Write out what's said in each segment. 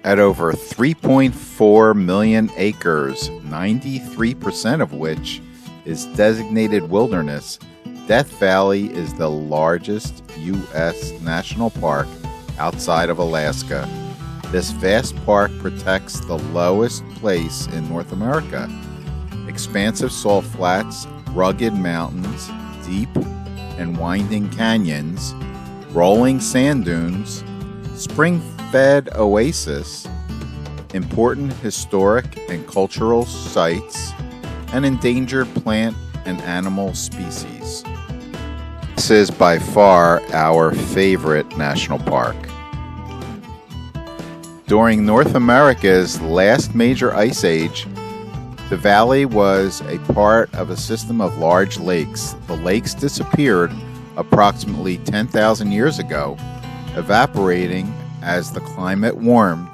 At over 3.4 million acres, 93% of which is designated wilderness, Death Valley is the largest U.S. national park outside of Alaska. This vast park protects the lowest place in North America. Expansive salt flats, rugged mountains, deep and winding canyons, rolling sand dunes, spring-fed oasis, important historic and cultural sites, and endangered plant and animal species. This is by far our favorite national park. During North America's last major ice age, the valley was a part of a system of large lakes. The lakes disappeared approximately 10,000 years ago, evaporating as the climate warmed.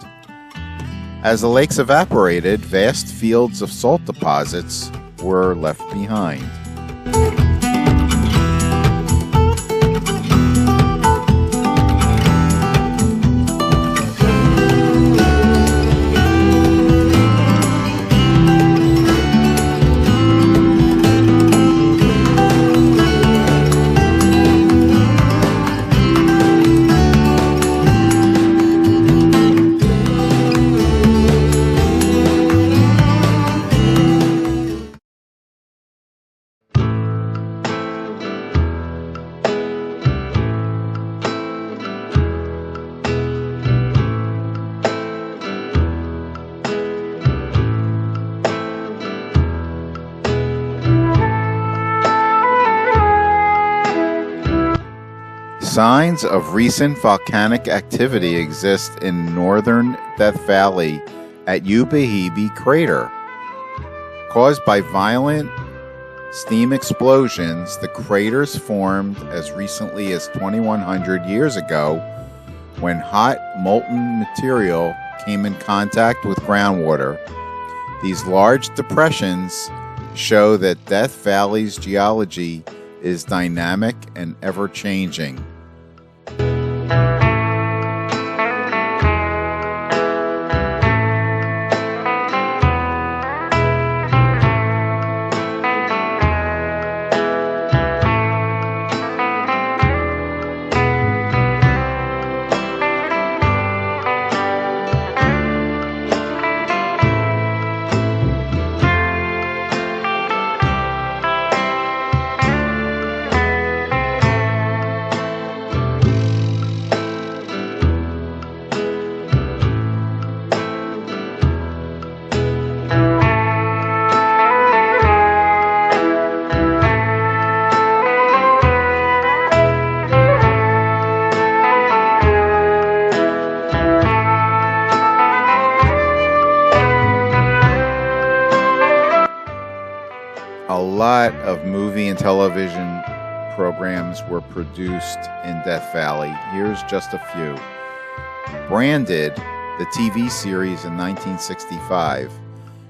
As the lakes evaporated, vast fields of salt deposits were left behind. Signs of recent volcanic activity exist in northern Death Valley at Ubehebe Crater. Caused by violent steam explosions, the craters formed as recently as 2,100 years ago when hot, molten material came in contact with groundwater. These large depressions show that Death Valley's geology is dynamic and ever-changing. A lot of movie and television programs were produced in Death Valley. Here's just a few. Branded, the TV series in 1965.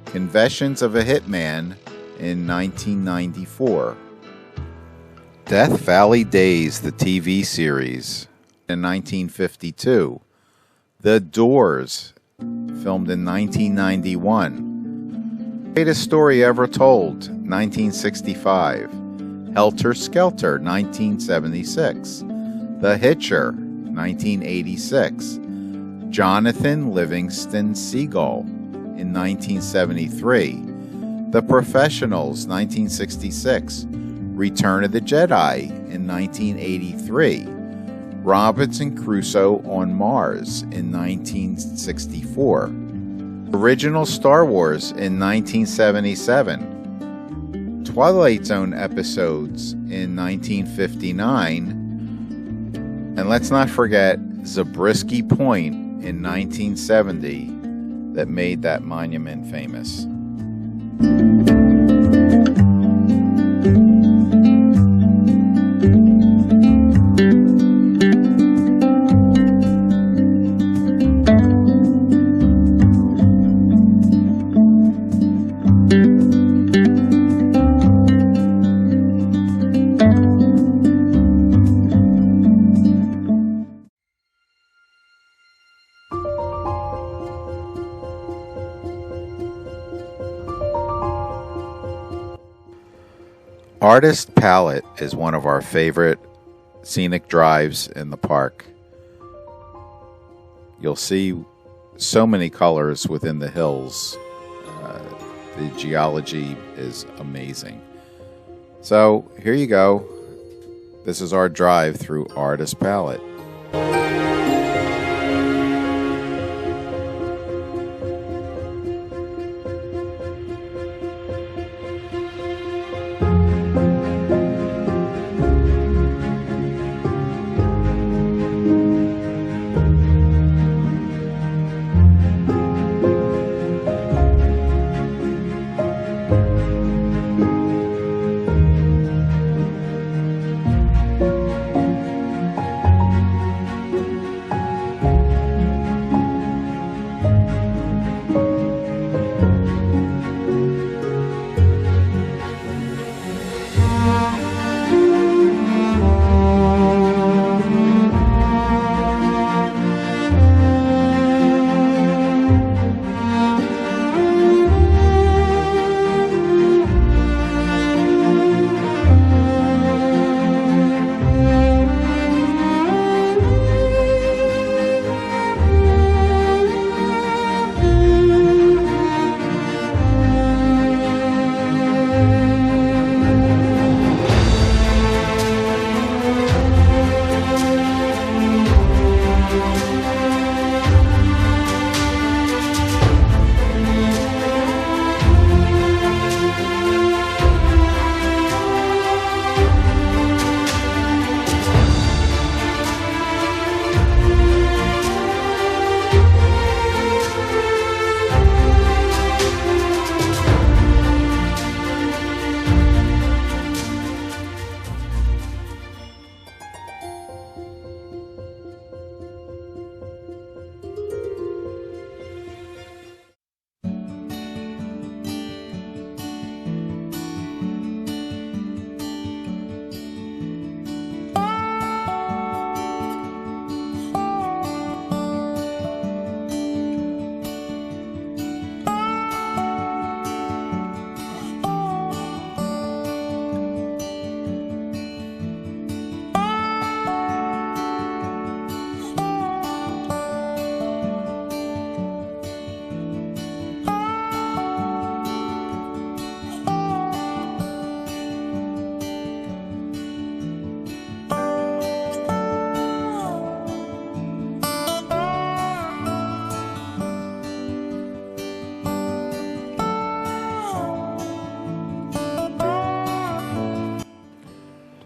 Confessions of a Hitman in 1994. Death Valley Days, the TV series in 1952. The Doors, filmed in 1991. Greatest Story Ever Told, 1965. Helter Skelter, 1976. The Hitcher, 1986. Jonathan Livingston Seagull, in 1973. The Professionals, 1966. Return of the Jedi, in 1983. Robinson Crusoe on Mars, in 1964. Original Star Wars in 1977, Twilight Zone episodes in 1959, and let's not forget Zabriske Point in 1970 that made that monument famous. Artist Palette is one of our favorite scenic drives in the park. You'll see so many colors within the hills. The geology is amazing. So here you go. This is our drive through Artist Palette.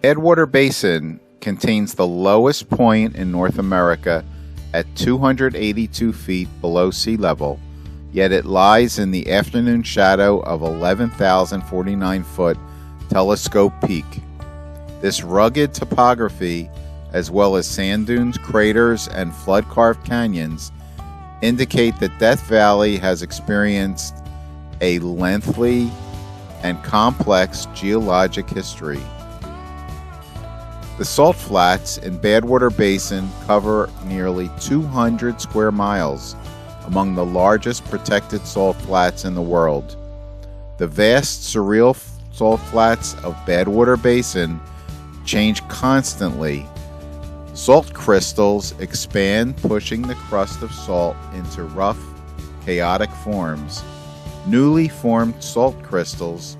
Badwater Basin contains the lowest point in North America at 282 feet below sea level, yet it lies in the afternoon shadow of 11,049-foot Telescope Peak. This rugged topography, as well as sand dunes, craters, and flood-carved canyons, indicate that Death Valley has experienced a lengthy and complex geologic history. The salt flats in Badwater Basin cover nearly 200 square miles, among the largest protected salt flats in the world. The vast surreal salt flats of Badwater Basin change constantly. Salt crystals expand, pushing the crust of salt into rough, chaotic forms. Newly formed salt crystals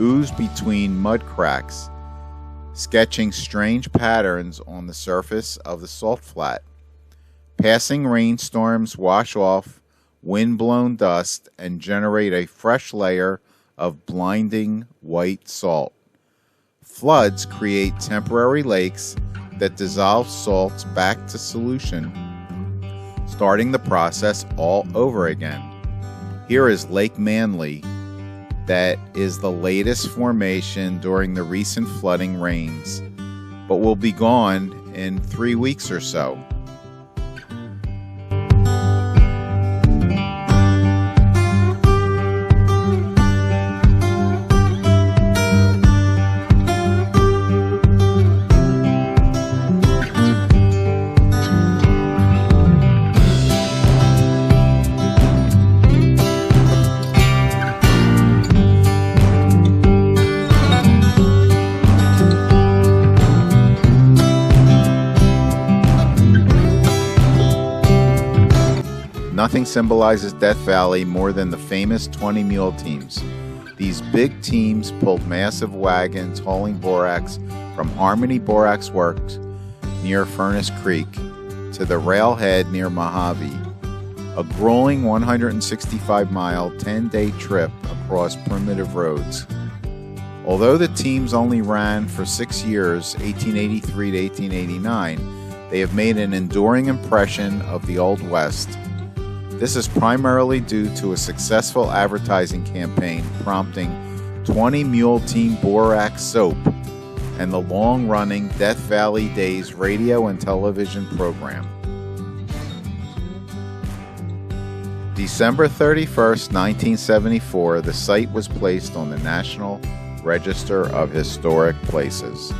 ooze between mud cracks, sketching strange patterns on the surface of the salt flat. Passing rainstorms wash off wind-blown dust and generate a fresh layer of blinding white salt. Floods create temporary lakes that dissolve salts back to solution, starting the process all over again. Here is Lake Manly, that is the latest formation during the recent flooding rains, but will be gone in 3 weeks or so. Nothing symbolizes Death Valley more than the famous 20 mule teams. These big teams pulled massive wagons hauling borax from Harmony Borax Works near Furnace Creek to the railhead near Mojave, a grueling 165-mile, 10-day trip across primitive roads. Although the teams only ran for 6 years, 1883 to 1889, they have made an enduring impression of the Old West. This is primarily due to a successful advertising campaign prompting 20 Mule Team Borax Soap and the long-running Death Valley Days radio and television program. December 31st, 1974, the site was placed on the National Register of Historic Places.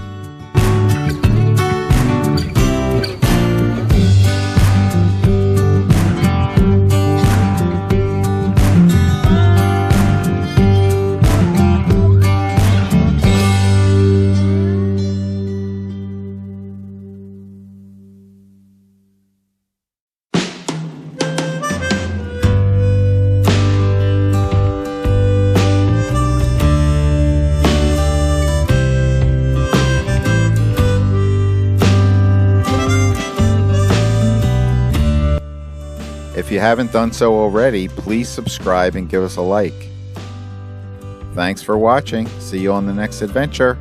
If you haven't done so already, please subscribe and give us a like. Thanks for watching. See you on the next adventure.